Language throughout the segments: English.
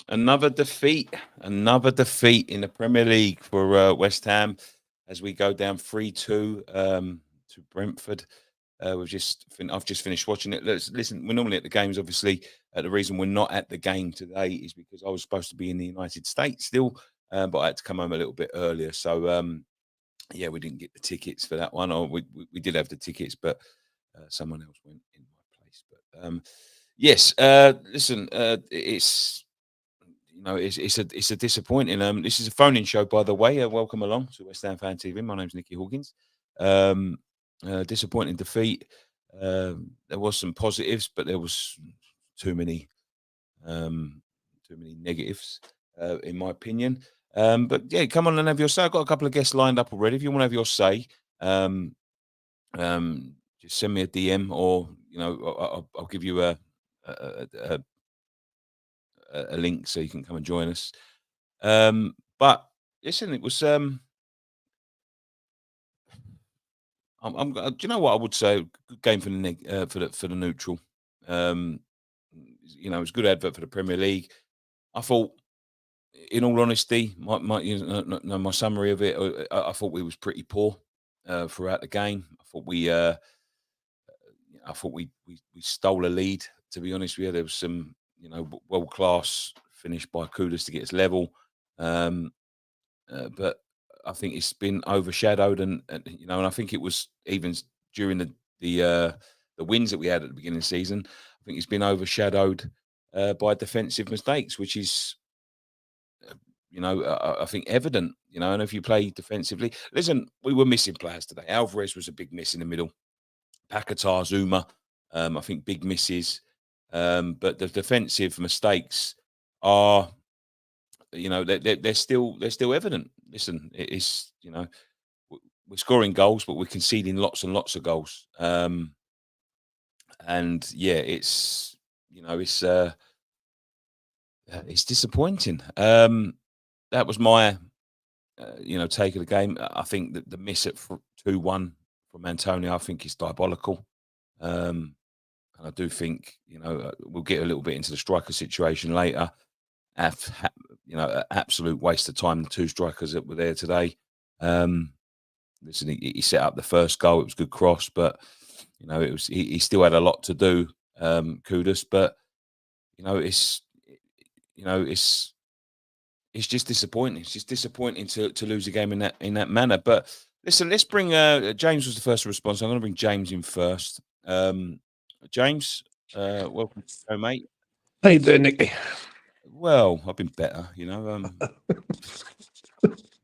Another defeat, another defeat in the Premier League for West Ham as we go down 3-2 to Brentford. I've just finished watching it. Listen, we're normally at the games, obviously. The reason we're not at the game today is because I was supposed to be in the United States still, but I had to come home a little bit earlier. So, yeah, we didn't get the tickets for that one. Or we did have the tickets, but someone else went in my place. But yes, listen, it's a disappointing. This is a phone-in show, by the way. Welcome along to West Ham Fan TV. My name's Nicky Hawkins. Um, Disappointing defeat. There was some positives, but there was too many, too many negatives, in my opinion. But yeah, come on and have your say. I've got a couple of guests lined up already. If you want to have your say, um, just send me a DM, or I'll give you a, a, a link so you can come and join us. But listen, it was. Do you know what I would say? Good game for the for the neutral. Um, it was a good advert for the Premier League. I thought, in all honesty, my summary of it, I thought we was pretty poor throughout the game. I thought we stole a lead. To be honest with you, there was some world class finish by Kudus to get us level. Um, but I think it's been overshadowed, and I think it was even during the wins that we had at the beginning of the season. I think it's been overshadowed by defensive mistakes, which is, I think evident. And if you play defensively, listen, we were missing players today. Alvarez was a big miss in the middle. Paquetá, Zuma, I think big misses. But the defensive mistakes are they're still evident. Listen, it's we're scoring goals, but we're conceding lots and lots of goals. And yeah, it's disappointing. That was my take of the game. I think that the miss at 2-1 from Antonio, I think is diabolical. And I do think we'll get a little bit into the striker situation later. Absolute waste of time. The two strikers that were there today. Listen, he set up the first goal. It was a good cross, but it was he still had a lot to do. Kudus, but it's it's just disappointing. It's just disappointing to lose a game in that manner. But listen, let's bring James was the first response. I'm going to bring James in first. James, welcome to the show, mate. How you doing, Nicky? Well, I've been better,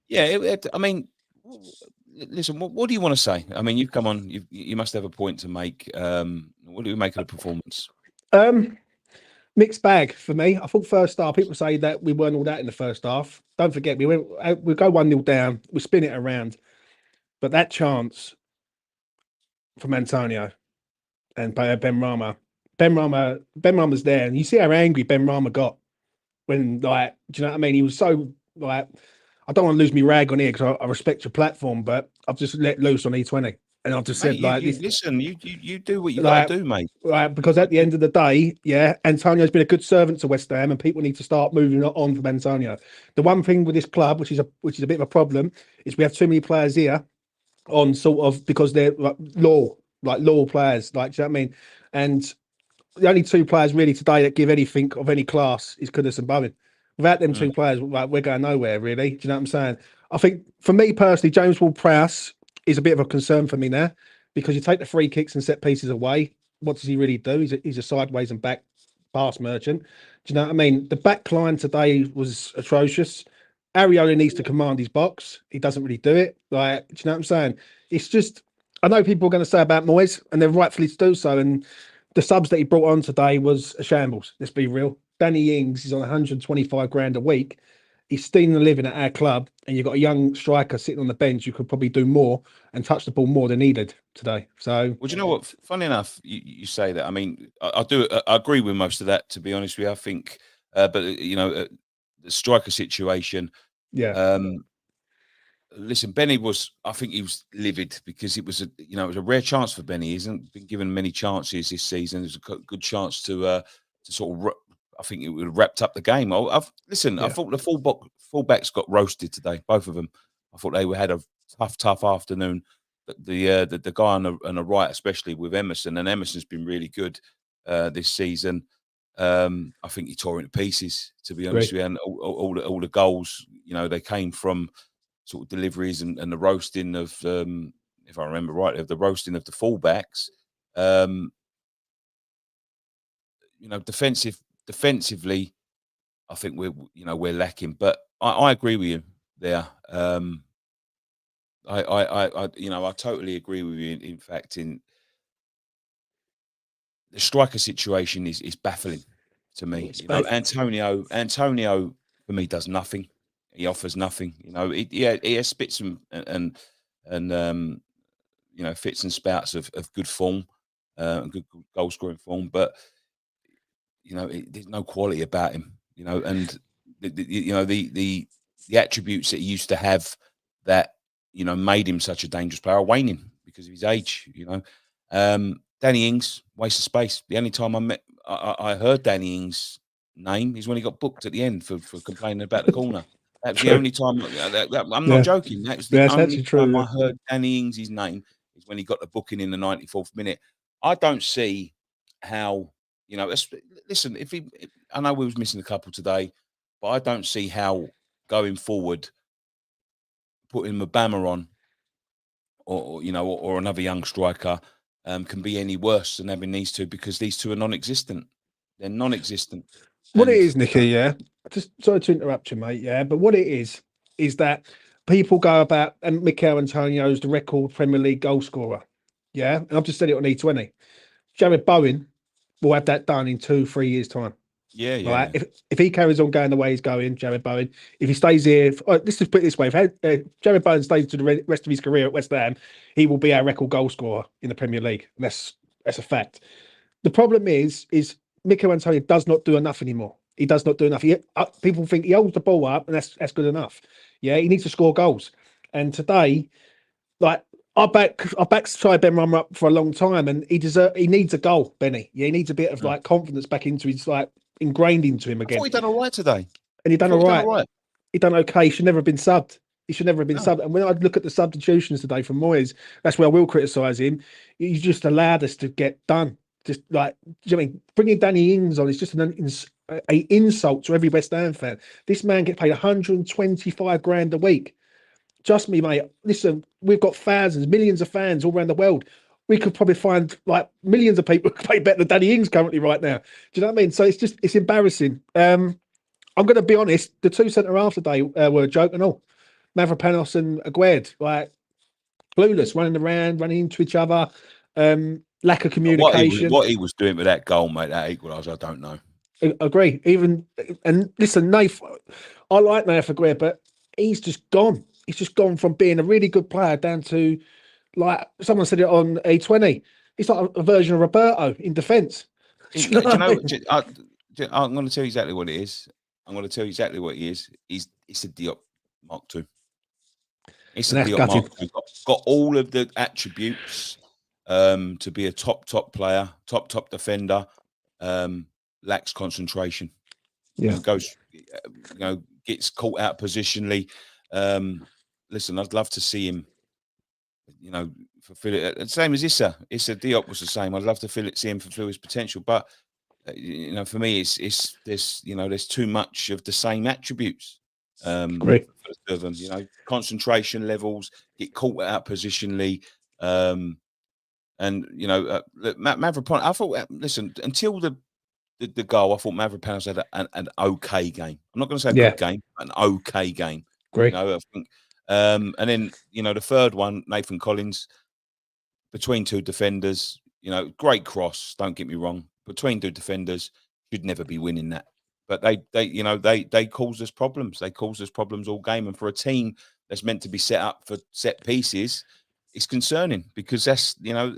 Yeah, I mean, listen, what do you want to say? I mean, you've come on, you must have a point to make. What do you make of the performance? Um, Mixed bag for me. I thought first half, people say that we weren't all that in the first half. Don't forget, we go 1-0 down, we spin it around, but that chance from Antonio and Ben Rama, Ben Rama's there, and you see how angry Ben Rama got when, like, do you know what I mean? He was so, like, I don't want to lose me rag on here because I respect your platform, but I've just let loose on E20, and I've just Mate, said, like, you this, listen, you do what you got like, to do, mate. right, because at the end of the day, yeah, Antonio's been a good servant to West Ham, and people need to start moving on from Antonio. The one thing with this club, which is a bit of a problem, is we have too many players here on sort of because they're like law players, like, do you know what I mean? And the only two players really today that give anything of any class is Kudus and Bowen. Without them Mm. two players, like, we're going nowhere, really. Do you know what I'm saying? I think for me personally, James Ward-Prowse is a bit of a concern for me now because you take the free kicks and set pieces away. What does he really do? He's a sideways and back pass merchant. Do you know what I mean? The back line today was atrocious. Ariola needs to command his box. He doesn't really do it. Like, do you know what I'm saying? It's just, I know people are going to say about Moyes, and they're rightfully to do so. And the subs that he brought on today was a shambles. Let's be real. Danny Ings is on 125 grand a week. He's stealing the living at our club, and you've got a young striker sitting on the bench who could probably do more and touch the ball more than needed today. So, Well, do you know what? Funny enough, you say that. I mean, I do. I agree with most of that. To be honest with you, I think, but the striker situation. yeah, Um, Listen, Benny was. I think he was livid because it was a rare chance for Benny. He hasn't been given many chances this season. It was a good chance to sort of I think it would have wrapped up the game. Listen, I Yeah. thought the fullbacks got roasted today, both of them. I thought they had a tough afternoon. The guy on the right, especially with Emerson, and Emerson's been really good this season. I think he tore into pieces, to be honest Great. with you. And all the goals, they came from sort of deliveries and the roasting of, if I remember right, of the roasting of the fullbacks. Defensively, I think we're lacking. But I agree with you there. I totally agree with you. In fact, in the striker situation is baffling to me. It's both. Antonio for me does nothing. He offers nothing. He has spits and fits and spouts of good form, and good goal scoring form, but there's no quality about him. And the attributes that he used to have that made him such a dangerous player are waning because of his age. Danny Ings, waste of space. The only time I heard Danny Ings' name is when he got booked at the end for complaining about the corner. That was the True. only time. I'm not Yeah. joking. That was the Yeah, it's only actually true. time Yeah. I heard Danny Ings' name is when he got the booking in the 94th minute. I don't see how listen. I know we was missing a couple today, but I don't see how going forward putting Mabama on or another young striker can be any worse than having these two, because these two are non-existent. They're non-existent. What it And is, Nicky, yeah. Just sorry to interrupt you, mate. Yeah, but what it is that people go about, and Mikel Antonio's the record Premier League goal scorer. Yeah, and I've just said it on E20. Jared Bowen will have that done in 2-3 years' time. Right? yeah. If he carries on going the way he's going, Jared Bowen, if he stays here, let's just put it this way: if Jared Bowen stays to the rest of his career at West Ham, he will be our record goal scorer in the Premier League. That's a fact. The problem is Mikel Antonio does not do enough anymore. He does not do enough. People think he holds the ball up, and that's good enough. Yeah, he needs to score goals. And today, like I back Cy Ben up for a long time, and he needs a goal, Benny. Yeah, he needs a bit of like confidence back into his, like, ingrained into him I thought again. he done all right today. And he I done thought all he done right. all right. He done okay. He should never have been subbed. He should never have been No. subbed. And when I look at the substitutions today from Moyes, that's where I will criticise him. He just allowed us to get done. Just like, do you know what I mean? Bringing Danny Ings on is just an insult to every West Ham fan. This man gets paid 125 grand a week. Trust me, mate. Listen, we've got thousands, millions of fans all around the world. We could probably find like millions of people who pay better than Danny Ings currently right now. Do you know what I mean? So it's embarrassing. I'm going to be honest. The two centre halves today were a joke and all. Mavropanos and Aguerd, like, clueless, running around, running into each other. Lack of communication. What he was doing with that goal, mate, that equaliser, I don't know. Agree. And listen, Nath, I like Nath Aguerd, but he's just gone. He's just gone from being a really good player down to, like, someone said it on A20. He's like a version of Roberto in defence. Do you know? I'm going to tell you exactly what it is. I'm going to tell you exactly what he is. It's a Diop Mark II. It's a And that's Diop Mark gutted. II. Got all of the attributes to be a top player, top defender. Lacks concentration. Yeah. Gets caught out positionally. Listen, I'd love to see him, fulfill it. Same as Issa. Issa Diop was the same. I'd love to see him fulfill his potential, but for me, there's too much of the same attributes. Great. For the two of them, concentration levels, get caught out positionally, and Mavropanos. I thought, listen, until the goal, I thought Mavropanos had an okay game. I'm not going to say a Yeah. good game, an okay game. Great. I think, and then the third one, Nathan Collins, between two defenders, great cross. Don't get me wrong, between two defenders, should never be winning that. But they cause us problems. They cause us problems all game. And for a team that's meant to be set up for set pieces, it's concerning, because that's I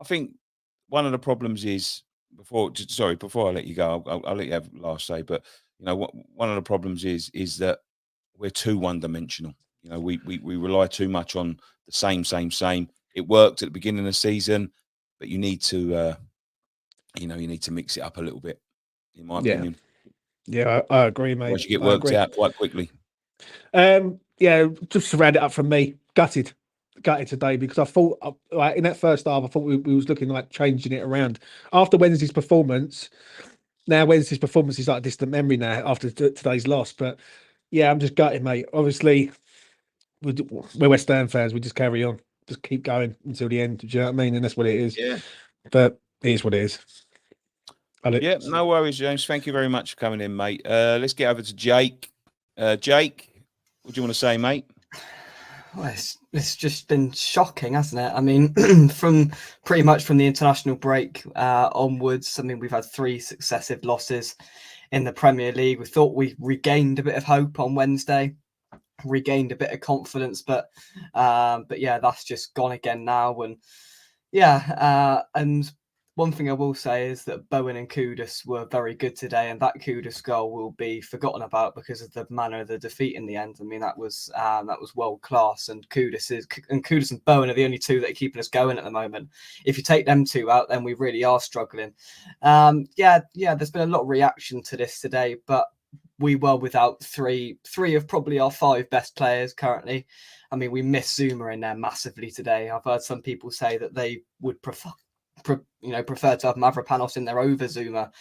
think one of the problems is, before I let you go, I'll let you have last say. But one of the problems is that we're too one dimensional. We rely too much on the same. It worked at the beginning of the season, but you need to mix it up a little bit. in my Yeah, opinion. yeah, I agree, mate. Once you get I worked agree. out quite quickly. Yeah, just to round it up from me, gutted today because I thought, like in that first half, I thought we was looking like changing it around after Wednesday's performance. Now Wednesday's performance is like a distant memory now after today's loss. But yeah, I'm just gutted, mate. Obviously, we're West Ham fans. We just carry on, just keep going until the end. Do you know what I mean? And that's what it is. Yeah. But it is what it is. Yeah, no worries, James. Thank you very much for coming in, mate. Let's get over to Jake. Jake, what do you want to say, mate? Well, it's just been shocking, hasn't it? I mean, from pretty much from the international break onwards, I mean, we've had 3 successive losses in the Premier League. We thought we regained a bit of hope on Wednesday, regained a bit of confidence, but yeah, that's just gone again now. And yeah, and one thing I will say is that Bowen and Kudus were very good today, and that Kudus goal will be forgotten about because of the manner of the defeat in the end. I mean, that was world class, and Kudus and Bowen are the only 2 that are keeping us going at the moment. If you take them 2 out, then we really are struggling. Yeah, there's been a lot of reaction to this today, but we were without three of probably our 5 best players currently. I mean, we miss Zuma in there massively today. I've heard some people say that they would prefer to have Mavropanos in there over Zuma.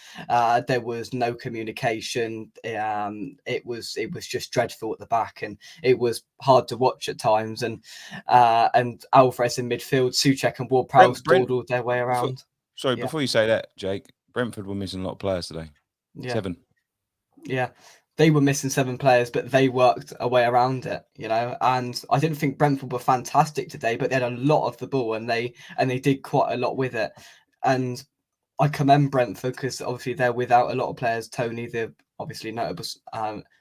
There was no communication. It was just dreadful at the back, and it was hard to watch at times. And Alvarez in midfield, Souček and Ward-Prowse dawdled their way around. Before you say that, Jake, Brentford were missing a lot of players today. Yeah. 7. Yeah. They were missing 7 players, but they worked a way around it, and I didn't think Brentford were fantastic today, but they had a lot of the ball and they did quite a lot with it. And I commend Brentford because obviously they're without a lot of players. Tony, the obviously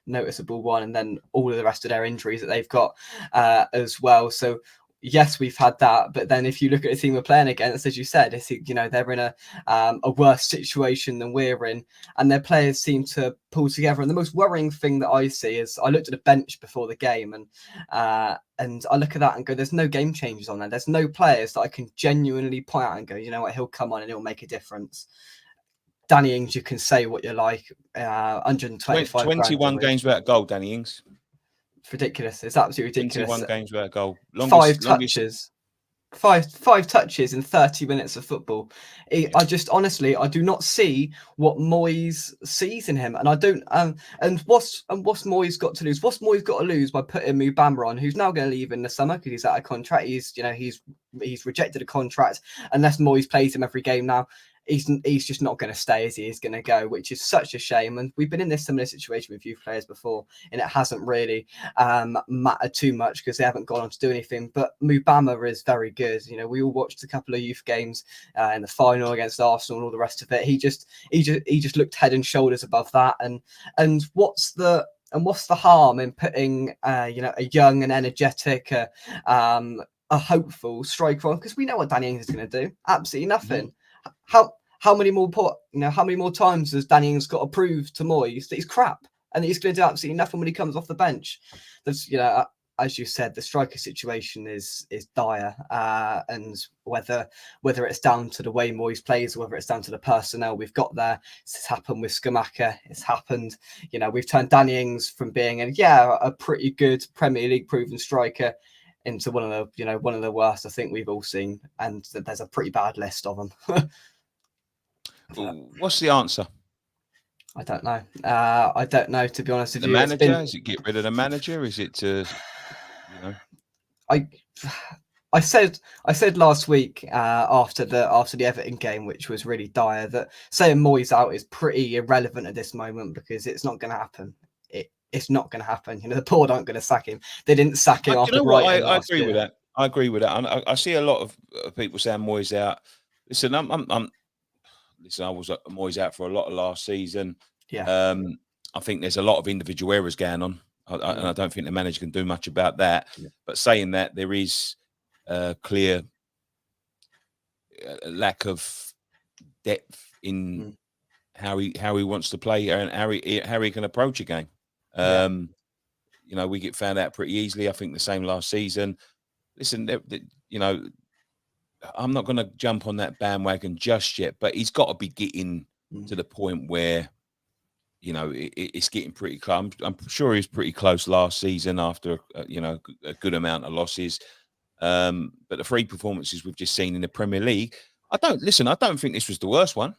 noticeable one, and then all of the rest of their injuries that they've got as well. So yes, we've had that, but then if you look at the team we're playing against, as you said, it's, they're in a worse situation than we're in, and their players seem to pull together. And the most worrying thing that I see is I looked at the bench before the game, and I look at that and go, there's no game changers on there. There's no players that I can genuinely point out and go, you know what, he'll come on and he'll make a difference. Danny Ings, you can say what you like, 125 21 games without goal, Danny Ings. Ridiculous. It's absolutely ridiculous. 21 games without goal. 5 touches. 5 touches in 30 minutes of football. I just honestly, I do not see what Moyes sees in him, and I don't. And what's Moyes got to lose? What's Moyes got to lose by putting Mubama on, who's now going to leave in the summer because he's out of contract? He's rejected a contract unless Moyes plays him every game now. He's just not going to stay, as he is going to go, which is such a shame. And we've been in this similar situation with youth players before, and it hasn't really mattered too much because they haven't gone on to do anything. But Mubama is very good. We all watched a couple of youth games in the final against Arsenal and all the rest of it. He just looked head and shoulders above that. And what's the harm in putting a young and energetic, a hopeful striker on? Because we know what Danny Ings is going to do. Absolutely nothing. Mm-hmm. How many more times has Danny Ings got to prove to Moyes that he's crap and that he's going to do absolutely nothing when he comes off the bench? There's, as you said, the striker situation is dire, and whether it's down to the way Moyes plays or whether it's down to the personnel we've got there. It's happened with Scamacca. It's happened. We've turned Danny Ings from being a pretty good Premier League proven striker into one of the worst I think we've all seen, and there's a pretty bad list of them. What's the answer? I don't know. I don't know, to be honest with you. The manager? Is it get rid of the manager? Is it to, I said last week after the Everton game, which was really dire, that saying Moyes out is pretty irrelevant at this moment because it's not going to happen. It's not going to happen. The board aren't going to sack him. They didn't sack him after Brighton. I agree with that. I agree with that. I see a lot of people saying Moyes out. Listen, listen, I was Moyes out for a lot of last season. Yeah. I think there's a lot of individual errors going on, and I don't think the manager can do much about that. Yeah. But saying that, there is a clear lack of depth in how he wants to play and how he can approach a game. We get found out pretty easily. I think the same last season. Listen, I'm not going to jump on that bandwagon just yet, but he's got to be getting to the point where you know, it's getting pretty close. I'm sure he was pretty close last season after, you know, a good amount of losses. But the 3 performances we've just seen in the Premier League, I don't think this was the worst one,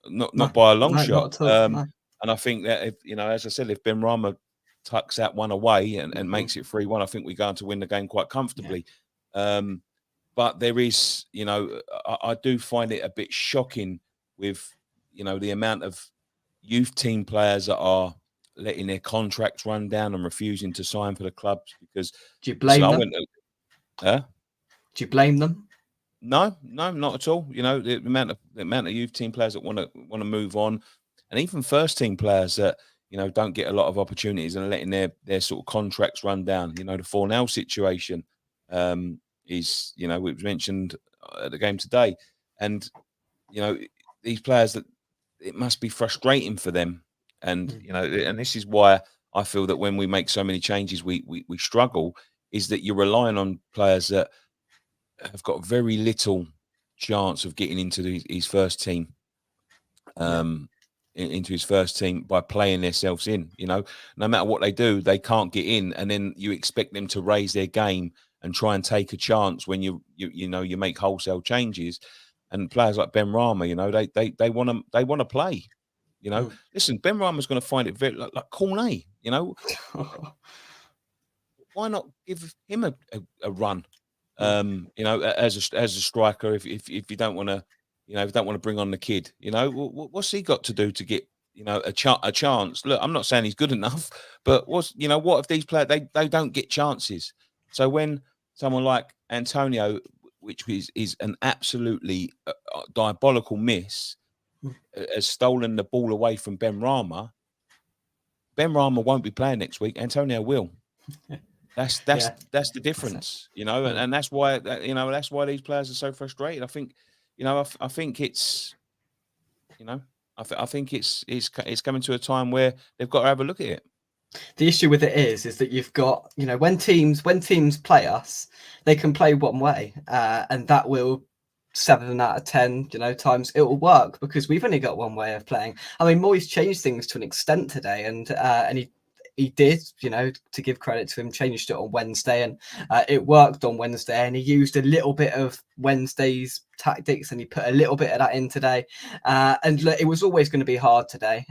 not by a long shot. Not at all. No. And I think that, if, you know, as I said, if Ben Rama tucks that one away and makes it 3-1, I think we're going to win the game quite comfortably. But there is, you know, I do find it a bit shocking with, you know, the amount of youth team players that are letting their contracts run down and refusing to sign for the clubs because. Do you blame them? Do you blame them? No, not at all. You know, the amount of youth team players that want to move on, and even first team players that, you know, don't get a lot of opportunities and are letting their sort of contracts run down. You know, the Fornell situation is, you know, it was mentioned at the game today, and you know, these players, that it must be frustrating for them, and you know, and this is why I feel that when we make so many changes, we struggle, is that you're relying on players that have got very little chance of getting into his first team, into his first team by playing themselves in. You know, no matter what they do, they can't get in, and then you expect them to raise their game and try and take a chance when you make wholesale changes. And players like Ben Rama, you know, they want to play. You know, listen, Ben Rama's going to find it very like Cornet. You know, why not give him a run? You know, as a striker, if you don't want to, you know, if you don't want to bring on the kid, you know, what's he got to do to get, you know, a chance? Look, I'm not saying he's good enough, but what if these players they don't get chances? So when someone like Antonio, which is an absolutely diabolical miss, has stolen the ball away from Ben Rama won't be playing next week. Antonio will. That's the difference, you know, and that's why that's why these players are so frustrated. I think, you know, I think it's, you know, I think it's coming to a time where they've got to have a look at it. The issue with it is that you've got, you know, when teams play us, they can play one way, and that will 7 out of 10, you know, times it will work because we've only got one way of playing. I mean, Moyes changed things to an extent today, and he did, you know, to give credit to him, changed it on Wednesday, and it worked on Wednesday, and he used a little bit of Wednesday's tactics and he put a little bit of that in today, and it was always going to be hard today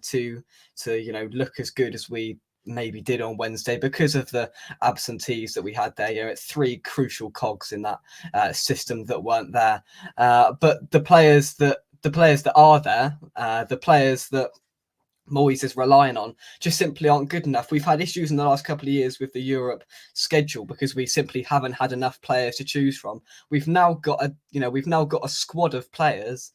to you know, look as good as we maybe did on Wednesday because of the absentees that we had there. You know, 3 crucial cogs in that system that weren't there, but the players that are there, the players that Moyes is relying on, just simply aren't good enough. We've had issues in the last couple of years with the Europe schedule because we simply haven't had enough players to choose from. We've now got a squad of players,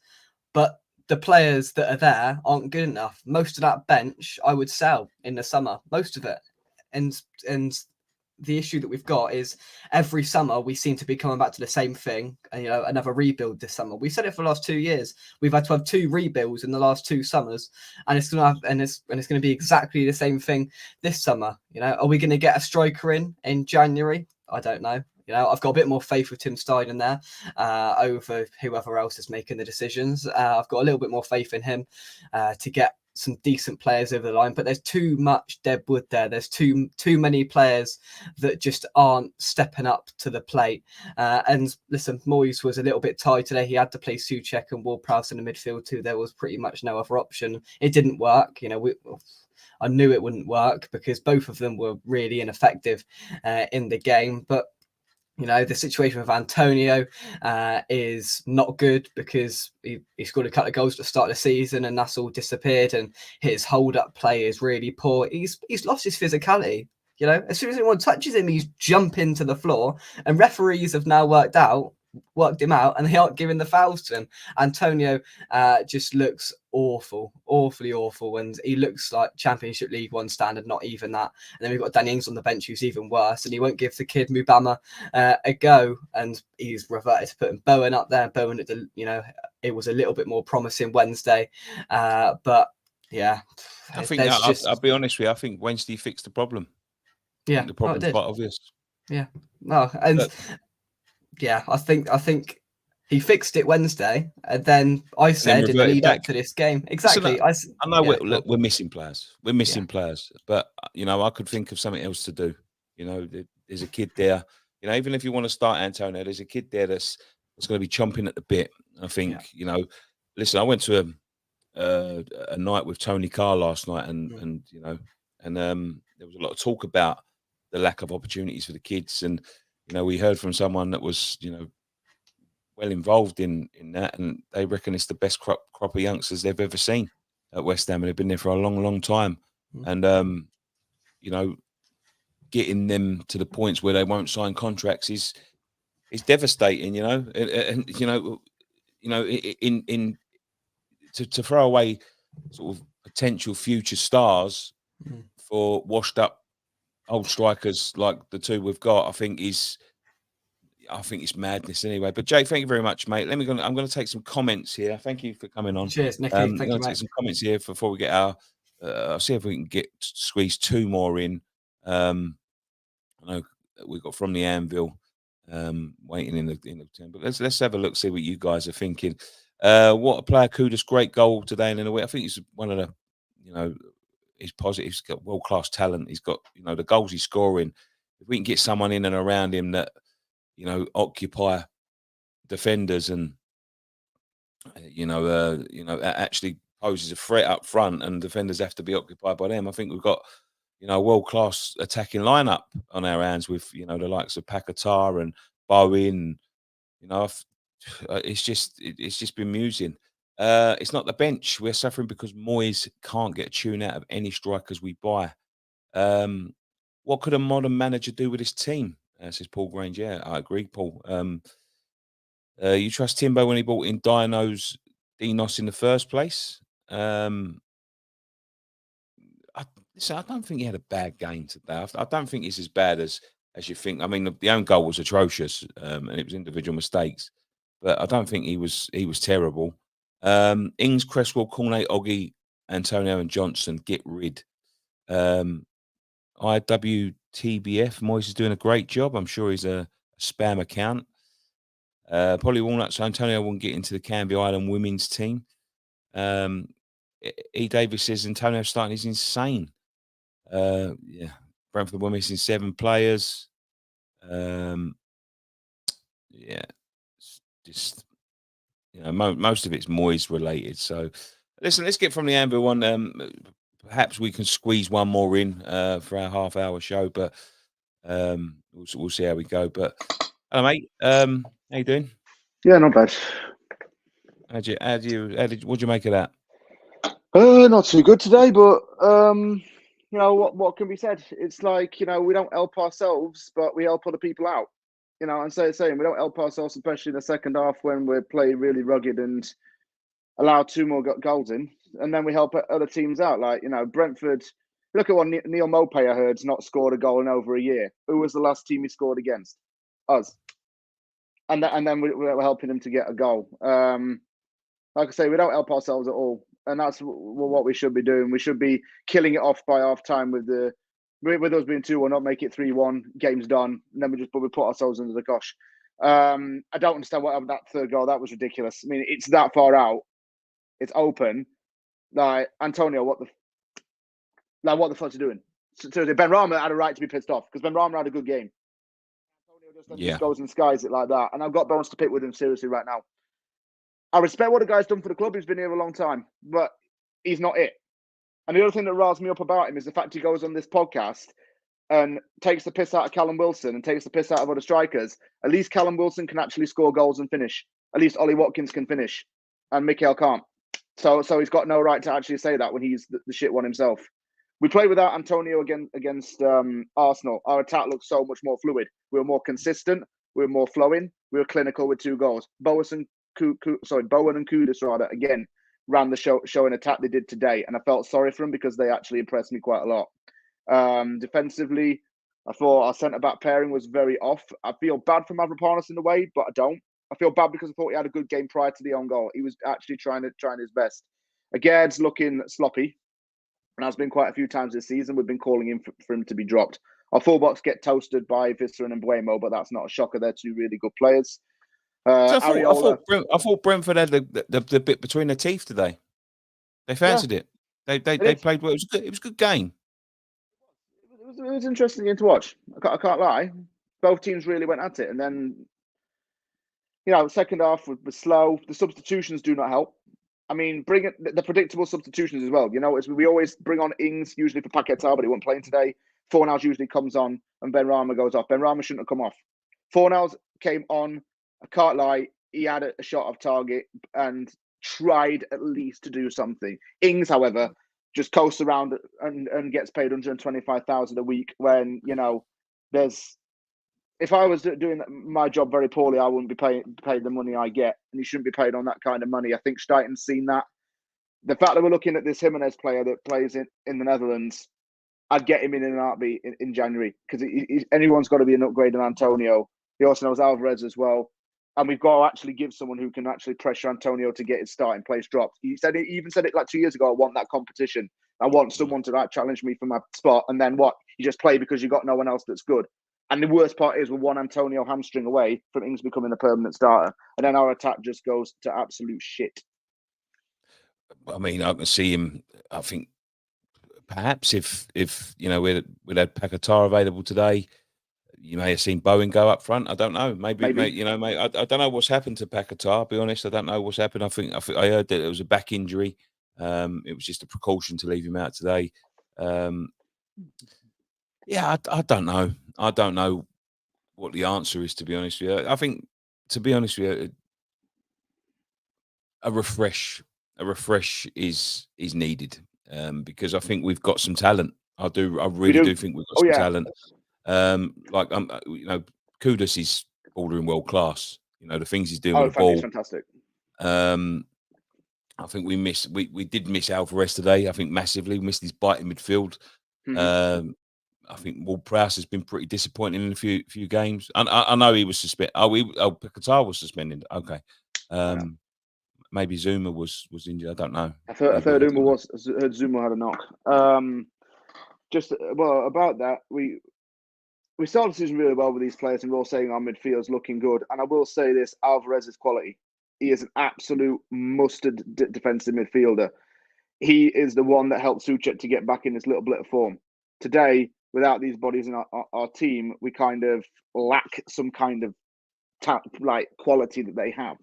but the players that are there aren't good enough. Most of that bench I would sell in the summer, most of it. And the issue that we've got is every summer we seem to be coming back to the same thing, and, you know, another rebuild this summer. We've said it for the last 2 years. We've had to have 2 rebuilds in the last 2 summers, and it's going to be exactly the same thing this summer. You know, are we going to get a striker in January? I don't know. You know, I've got a bit more faith with Tim Stein there over whoever else is making the decisions. I've got a little bit more faith in him to get some decent players over the line, but there's too much dead wood there. There's too many players that just aren't stepping up to the plate. And listen, Moyes was a little bit tired today. He had to play Souček and Ward-Prowse in the midfield too. There was pretty much no other option. It didn't work. You know, I knew it wouldn't work because both of them were really ineffective in the game. But you know, the situation with Antonio is not good because he scored a couple of goals at the start of the season and that's all disappeared, and his hold-up play is really poor. He's lost his physicality. You know, as soon as anyone touches him, he's jumping to the floor, and referees have now worked him out, and they aren't giving the fouls to him. Antonio just looks awfully awful, and he looks like Championship League One standard, not even that. And then we've got Danny Ings on the bench, who's even worse, and he won't give the kid Mubama a go, and he's reverted to putting Bowen up there. Bowen, you know, it was a little bit more promising Wednesday, but yeah, I think I'll be honest with you. I think Wednesday fixed the problem. Yeah, the problem's quite obvious. Yeah, no, and yeah, I think He fixed it Wednesday, and then I said in the reverted lead up back. to this game, Listen, exactly. I know Yeah, we're missing players. We're missing players, but I could think of something else to do. There's a kid there. Even if you want to start Antonio, there's a kid there that's going to be chomping at the bit. I think. Listen, I went to a night with Tony Carr last night, and there was a lot of talk about the lack of opportunities for the kids, and we heard from someone that was well involved in that, and they reckon it's the best crop of youngsters they've ever seen at West Ham, and they've been there for a long, long time. And getting them to the points where they won't sign contracts is devastating. To throw away sort of potential future stars for washed up old strikers like the two we've got, I think it's madness anyway. But Jake, thank you very much, mate. I'm going to take some comments here. Thank you for coming on. Cheers, Nicky. I'm Thank going you, to take mate. some comments here before we get our. I'll see if we can squeeze two more in. I know we've got from the Anvil waiting in the 10, but let's have a look, see what you guys are thinking. What a player, Kudus, great goal today and in a way. I think he's one of the, he's positive. He's got world class talent. He's got the goals he's scoring. If we can get someone in and around him that occupy defenders and actually poses a threat up front, and defenders have to be occupied by them. I think we've got a world class attacking lineup on our hands with the likes of Paquetá and Bowen. It's just been amusing. It's not the bench. We're suffering because Moyes can't get a tune out of any strikers we buy. What could a modern manager do with his team? Says Paul Grange. Yeah, I agree, Paul. You trust Timbo when he brought in Dinos in the first place? I don't think he had a bad game today. I don't think it's as bad as you think. I mean, the own goal was atrocious, and it was individual mistakes, but I don't think he was terrible. Ings, Cresswell, Cornet, Oggy, Antonio, and Johnson get rid. IWTBF, Moyes is doing a great job. I'm sure he's a spam account. Probably Walnuts, Antonio won't get into the Canvey Island women's team. E. Davis says Antonio starting is insane. Brentford were missing 7 players. It's just most of it's Moyes related. So listen, let's get from the Anvil one. Perhaps we can squeeze one more in for our half-hour show, but we'll see how we go. But hello, mate. How you doing? Yeah, not bad. What'd you make of that? Not too good today, but what can be said? It's like we don't help ourselves, but we help other people out. And saying we don't help ourselves, especially in the second half when we're playing really rugged and allow 2 more goals in, and then we help other teams out. Like Brentford. Look at what Neil Maupay, I heard's not scored a goal in over a year. Who was the last team he scored against? Us. And then we're helping him to get a goal. Like I say, we don't help ourselves at all, and that's what we should be doing. We should be killing it off by half time with us being 2-1, not make it 3-1. Game's done, and then we put ourselves under the cosh. I don't understand what happened that third goal. That was ridiculous. I mean, it's that far out. It's open. Like Antonio, what the fuck's he doing? So Ben Rama had a right to be pissed off because Ben Rama had a good game. Antonio just goes and skies it like that, and I've got bones to pick with him seriously right now. I respect what the guy's done for the club. He's been here a long time, but he's not it. And the other thing that riles me up about him is the fact he goes on this podcast and takes the piss out of Callum Wilson and takes the piss out of other strikers. At least Callum Wilson can actually score goals and finish. At least Ollie Watkins can finish, and Mikel can't. So he's got no right to actually say that when he's the shit one himself. We played without Antonio against Arsenal. Our attack looked so much more fluid. We were more consistent. We were more flowing. We were clinical with 2 goals. Bowen and Kudus again ran the show and attack they did today, and I felt sorry for them because they actually impressed me quite a lot. Defensively, I thought our centre back pairing was very off. I feel bad for Mavropanos in a way, but I don't. I feel bad because I thought he had a good game prior to the own goal. He was actually trying his best. Agaird's looking sloppy, and has been quite a few times this season. We've been calling him for him to be dropped. Our fullbacks get toasted by Visser and Mbuemo, but that's not a shocker. They're 2 really good players. So Areola. I thought Brentford had the bit between their teeth today. They fancied it. They is. played well. It was good. It was a good game. It was interesting game to watch. I can't lie. Both teams really went at it, and then the second half was slow. The substitutions do not help. I mean, bring it the predictable substitutions as well. We always bring on Ings usually for Paquetá, but he wasn't playing today. Fornals usually comes on, and Ben Rama goes off. Ben Rama shouldn't have come off. Fornals came on. I can't lie. He had a shot off target and tried at least to do something. Ings, however, just coasts around and gets paid 125,000 a week when there's. If I was doing my job very poorly, I wouldn't be paid the money I get, and you shouldn't be paid on that kind of money. I think Stuyten's seen that. The fact that we're looking at this Jimenez player that plays in the Netherlands, I'd get him in an heartbeat in January because anyone's got to be an upgrade on Antonio. He also knows Alvarez as well, and we've got to actually give someone who can actually pressure Antonio to get his starting place dropped. He even said it like 2 years ago. I want that competition. I want someone to challenge me for my spot, and then what? You just play because you got no one else that's good. And the worst part is we're one Antonio hamstring away from Ings becoming a permanent starter. And then our attack just goes to absolute shit. I mean, I can see him. I think perhaps if we'd had Paquetá available today, you may have seen Bowen go up front. I don't know. Maybe. I don't know what's happened to Paquetá. I'll be honest. I don't know what's happened. I think I heard that it was a back injury. It was just a precaution to leave him out today. Yeah, I don't know. I don't know what the answer is, to be honest with you. I think, to be honest with you, a refresh is needed because I think we've got some talent. I really do think we've got some talent. Kudus is bordering world class. The things he's doing with the ball, he's fantastic. I think we did miss Alvarez today. I think massively. We missed his bite in midfield. Mm-hmm. I think Ward-Prowse has been pretty disappointing in a few games. I know he was suspended. Paquetá was suspended. Okay. Maybe Zuma was injured. I don't know. I've heard Zuma had a knock. About that, we started the season really well with these players, and we're all saying our midfield's looking good. And I will say this: Alvarez's quality. He is an absolute mustard defensive midfielder. He is the one that helped Souček to get back in this little bit of form. Today, without these bodies in our team, we kind of lack some kind of quality that they have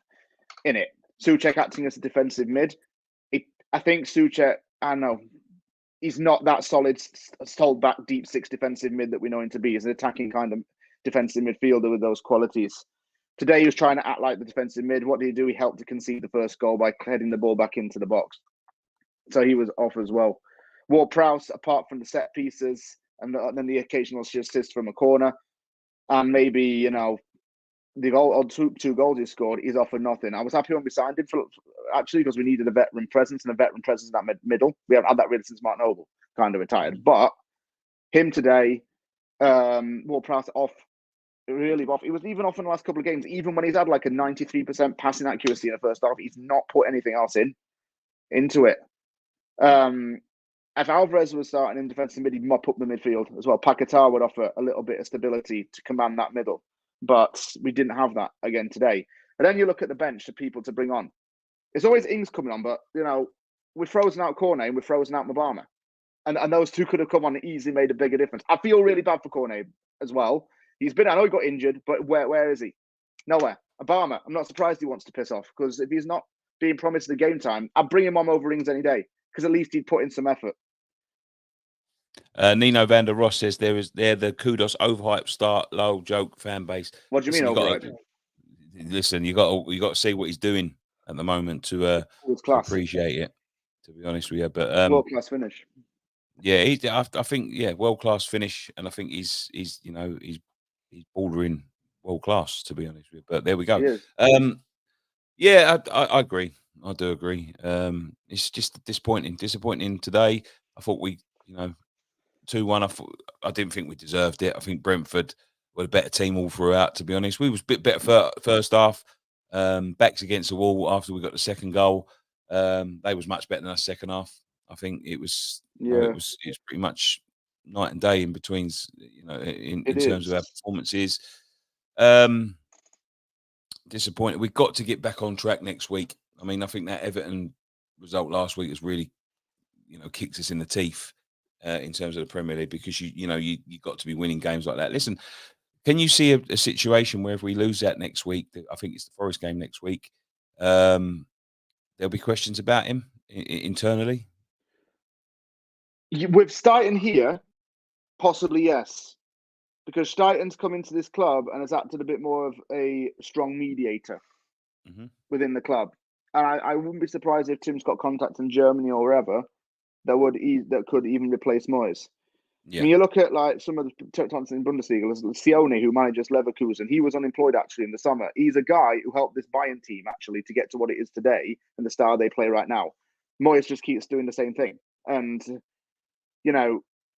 in it. Souček acting as a defensive mid. I think Souček, I know, he's not that solid, hold back deep six defensive mid that we know him to be. He's an attacking kind of defensive midfielder with those qualities. Today, he was trying to act like the defensive mid. What did he do? He helped to concede the first goal by heading the ball back into the box. So he was off as well. Ward-Prowse, apart from the set pieces and then the occasional assist from a corner, and maybe the goal or two goals he scored, he's off for nothing. I was happy when we signed him because we needed a veteran presence in that middle. We haven't had that really since Mark Noble kind of retired. But him today, Ward-Prowse off, really off. He was even off in the last couple of games. Even when he's had like a 93% passing accuracy in the first half, he's not put anything else into it. If Alvarez was starting in defensive mid, he'd mop up the midfield as well. Paquetá would offer a little bit of stability to command that middle, but we didn't have that again today. And then you look at the bench of people to bring on. It's always Ings coming on, but we've frozen out Cornet and we've frozen out Mabama, and those two could have come on and easily made a bigger difference. I feel really bad for Cornet as well. I know he got injured, but where is he? Nowhere. Obama, I'm not surprised he wants to piss off, because if he's not being promised the game time, I'd bring him on over Ings any day, because at least he'd put in some effort. Nino van der Ross says they're the Kudus overhyped start, low joke fan base. What do you mean overhyped? Listen, you got to see what he's doing at the moment to appreciate it. To be honest with you, but world class finish. Yeah, I think world class finish, and I think he's bordering world class, to be honest with you. But there we go. Yeah, I agree. I do agree. It's just disappointing today. I thought 2-1. I didn't think we deserved it. I think Brentford were a better team all throughout, to be honest. We was a bit better first half. Backs against the wall after we got the second goal. They was much better than us second half. I think it was it was pretty much night and day in between, in terms of our performances. disappointed. We've got to get back on track next week. I mean, I think that Everton result last week has really, kicked us in the teeth in terms of the Premier League, because you got to be winning games like that. Listen, can you see a situation where if we lose that next week, I think it's the Forest game next week, there'll be questions about him internally? With Stuyton here, possibly yes, because Stuyton's come into this club and has acted a bit more of a strong mediator within the club. And I wouldn't be surprised if Tim's got contacts in Germany or wherever that could even replace Moyes. Yeah. When you look at like some of the contacts in Bundesliga, Sione, who manages Leverkusen, he was unemployed actually in the summer. He's a guy who helped this Bayern team actually to get to what it is today and the style they play right now. Moyes just keeps doing the same thing. And,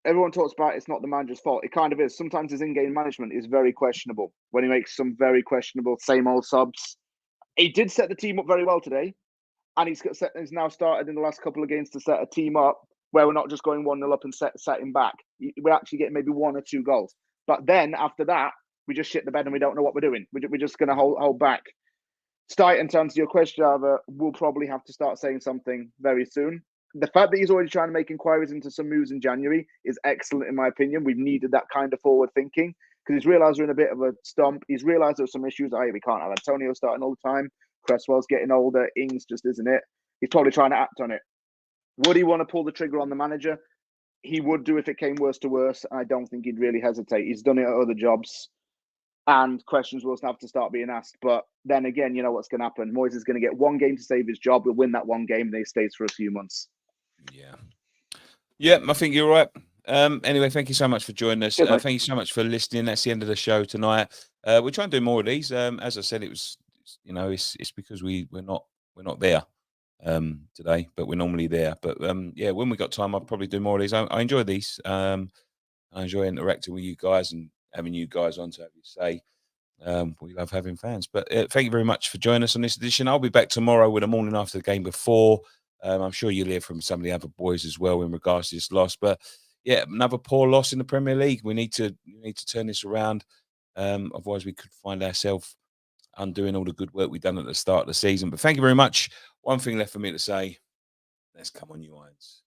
everyone talks about it's not the manager's fault. It kind of is. Sometimes his in-game management is very questionable when he makes some very questionable same old subs. He did set the team up very well today. And he's now started in the last couple of games to set a team up where we're not just going 1-0 up and setting back. We're actually getting maybe 1 or 2 goals. But then after that, we just shit the bed and we don't know what we're doing. We're just going to hold back. Stuyton, to answer your question, Java, will probably have to start saying something very soon. The fact that he's already trying to make inquiries into some moves in January is excellent, in my opinion. We've needed that kind of forward thinking because he's realised we're in a bit of a stump. He's realised there's some issues. We can't have Antonio starting all the time. Cresswell's getting older. Ings just isn't it. He's probably trying to act on it. Would he want to pull the trigger on the manager? He would do if it came worse to worse. I don't think he'd really hesitate. He's done it at other jobs. And questions will have to start being asked. But then again, you know what's going to happen. Moyes is going to get 1 game to save his job. He'll win that 1 game and he stays for a few months. Yeah, I think you're right. Anyway, thank you so much for joining us. Cheers, Thank you so much for listening. That's the end of the show tonight. We're trying to do more of these. As I said, it was, it's because we're not there today, but we're normally there. But when we got time, I'll probably do more of these. I enjoy these. I enjoy interacting with you guys and having you guys on to have you say. We love having fans. But thank you very much for joining us on this edition. I'll be back tomorrow with the morning after the game before. I'm sure you'll hear from some of the other boys as well in regards to this loss. But yeah, another poor loss in the Premier League. We need to turn this around. Otherwise, we could find ourselves undoing all the good work we've done at the start of the season. But thank you very much. One thing left for me to say: let's come on, you Irons.